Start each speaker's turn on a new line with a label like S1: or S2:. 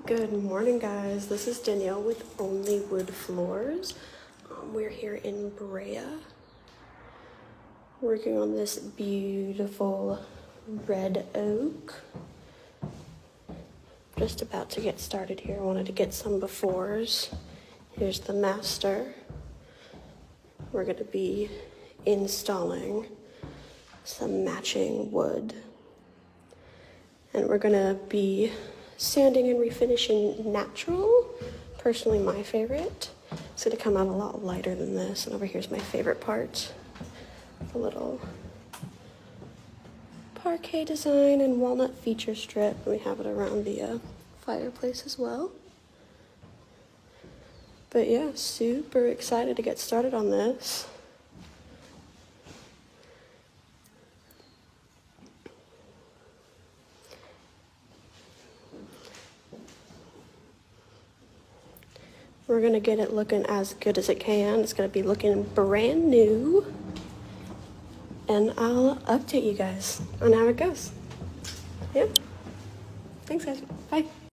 S1: Good morning, guys. This is Danielle with OnlyWoodFloors. We're here in Brea working on this beautiful red oak. Just about to get started here. I wanted to get some befores. Here's the master. We're going to be installing some matching wood. And we're going to be sanding and refinishing natural. Personally, my favorite. It's going to come out a lot lighter than this. And over here's my favorite part. The little parquet design and walnut feature strip. And we have it around the fireplace as well. But yeah, super excited to get started on this. We're gonna get it looking as good as it can. It's gonna be looking brand new. And I'll update you guys on how it goes. Yeah. Thanks, guys. Bye.